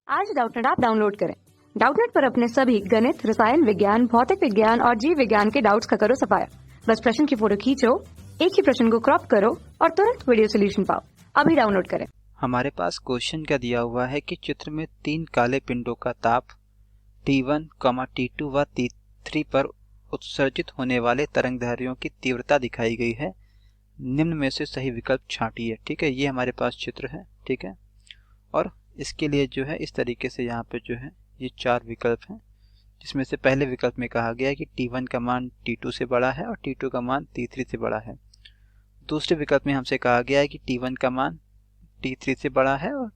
आज Doubtnut app download करें। Doubtnut पर अपने सभी गणित, रसायन विज्ञान, भौतिक विज्ञान और जीव विज्ञान के डाउट्स का करो सफाया। बस प्रश्न की फोटो खींचो, एक ही प्रश्न को क्रॉप करो और तुरंत वीडियो सोल्यूशन पाओ। अभी डाउनलोड करें। हमारे पास क्वेश्चन क्या दिया हुआ है कि चित्र में 3 काले पिंडों का ताप T1, T2 व T3 पर उत्सर्जित होने वाले तरंगदैर्ध्यों की तीव्रता दिखाई गई है। निम्न में से सही विकल्प छांटिए। ठीक है, ये हमारे पास चित्र है। ठीक है, और इसके लिए जो है इस तरीके से यहाँ पे जो है ये 4 विकल्प हैं, जिसमें से पहले विकल्प में कहा गया है कि T1 का मान T2 से बड़ा है और T2 का मान T3 से बड़ा है। दूसरे विकल्प में हमसे कहा गया है कि T1 का मान T3 से बड़ा है और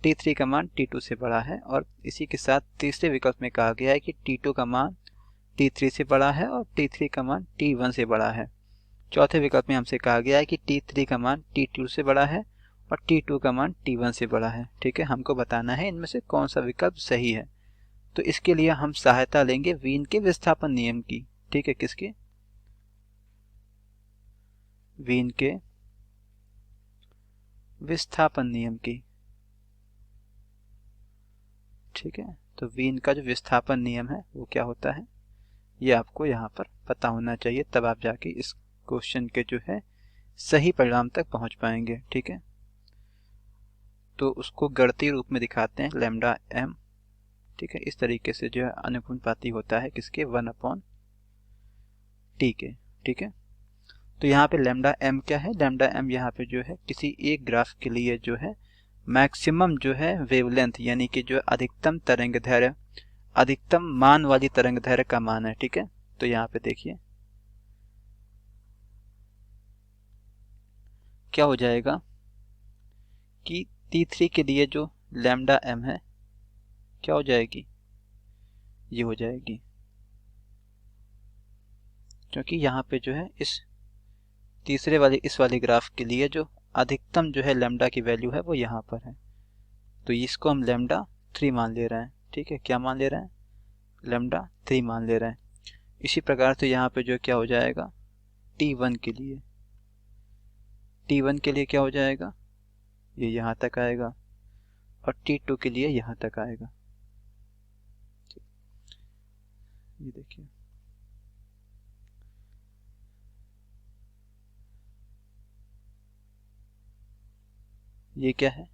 T3 का मान T2 से बड़ा है। और इसी के साथ तीसरे विकल्प में कहा गया है कि T2 का मान T3 से बड़ा है और T3 का मान T1 से बड़ा है। चौथे विकल्प में हमसे कहा गया है कि T3 का मान T2 से बड़ा है और T2 का मान T1 से बड़ा है। ठीक है, हमको बताना है इनमें से कौन सा विकल्प सही है। तो इसके लिए हम सहायता लेंगे वीन के विस्थापन नियम की। ठीक है, किसके? वीन के विस्थापन नियम की। ठीक है, तो वीन का जो विस्थापन नियम है वो क्या होता है, ये आपको यहाँ पर पता होना चाहिए, तब आप जाके इस क्वेश्चन के जो है सही परिणाम तक पहुंच पाएंगे। ठीक है, तो उसको गणितीय रूप में दिखाते हैं लैम्डा एम। ठीक है, इस तरीके से जो है अनुपाती होता है किसके? 1/t के। ठीक है, तो यहाँ पे लैम्डा एम क्या है? लैम्डा एम यहाँ पे जो है किसी एक ग्राफ के लिए जो है मैक्सिमम जो है वेवलेंथ, यानी कि जो अधिकतम तरंगदैर्घ्य, अधिकतम मान वाली तरंगदैर्घ्य का मान है। ठीक है, तो यहाँ पे देखिए क्या हो जाएगा कि T3 के लिए जो लैम्डा एम है क्या हो जाएगी? ये हो जाएगी, क्योंकि यहाँ पे जो है इस तीसरे वाले इस वाले ग्राफ के लिए जो अधिकतम जो है लैम्डा की वैल्यू है वो यहाँ पर है, तो इसको हम लैम्डा 3 मान ले रहे हैं। ठीक है, क्या मान ले रहे हैं? लैम्डा 3 मान ले रहे हैं। इसी प्रकार से यहाँ पे जो क्या हो जाएगा T1 के लिए, T1 के लिए क्या हो जाएगा? ये यहाँ तक आएगा और T2 के लिए यहाँ तक आएगा। ये देखिए, ये क्या है?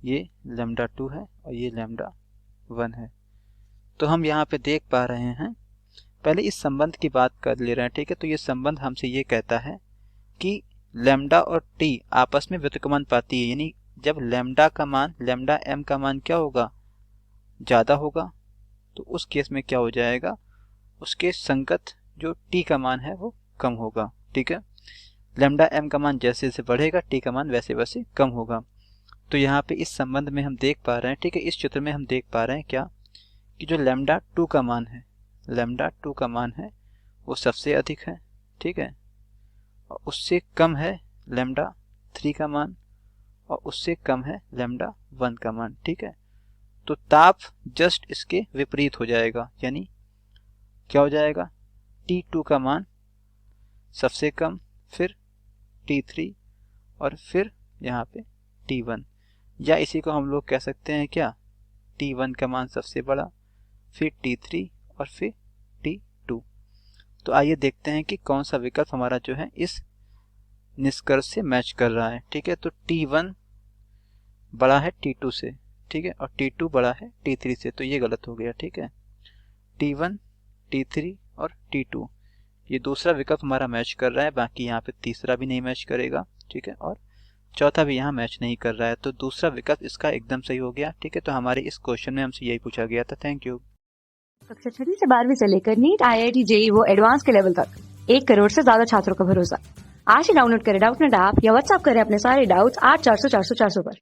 ये लैम्डा 2 है और ये लैम्डा 1 है। तो हम यहाँ पे देख पा रहे हैं, पहले इस संबंध की बात कर ले रहे हैं। ठीक है, तो ये संबंध हमसे ये कहता है कि लैम्डा और टी आपस में व्युत्क्रमानुपाती है, यानी जब लैम्डा का मान, लैम्डा एम का मान क्या होगा? ज़्यादा होगा, तो उस केस में क्या हो जाएगा? उसके संगत जो टी का मान है वो कम होगा। ठीक है, लैम्डा एम का मान जैसे जैसे बढ़ेगा टी का मान वैसे वैसे कम होगा। तो यहाँ पे इस संबंध में हम देख पा रहे हैं, ठीक है, इस चित्र में हम देख पा रहे हैं क्या कि जो लैम्डा 2 का मान है, लैम्डा 2 का मान है वो सबसे अधिक है। ठीक है, और उससे कम है लैम्डा 3 का मान और उससे कम है लैम्डा 1 का मान। ठीक है, तो ताप जस्ट इसके विपरीत हो जाएगा, यानी क्या हो जाएगा? T2 का मान सबसे कम, फिर T3 और फिर यहाँ पे T1, या इसी को हम लोग कह सकते हैं क्या? T1 का मान सबसे बड़ा, फिर T3 और फिर T2। तो आइए देखते हैं कि कौन सा विकल्प हमारा जो है इस निष्कर्ष से मैच कर रहा है। ठीक है, तो T1 बड़ा है T2 से, ठीक है, और T2 बड़ा है T3 से, तो ये गलत हो गया। ठीक है, T1, T3 और T2, ये दूसरा विकल्प हमारा मैच कर रहा है, बाकी यहाँ पे तीसरा भी नहीं मैच करेगा। ठीक है, और चौथा भी यहाँ मैच नहीं कर रहा है, तो दूसरा विकल्प इसका एकदम सही हो गया। ठीक है, तो हमारे इस क्वेश्चन में हमसे यही पूछा गया था। Thank you. कक्षा 6 से 12वीं से लेकर नीट, IIT, JEE वो एडवांस के लेवल तक 1 करोड़ से ज्यादा छात्रों का भरोसा। आज ही डाउनलोड करें डाउटनेट ऐप या व्हाट्सएप करें अपने सारे डाउट्स 8400 400 400 पर।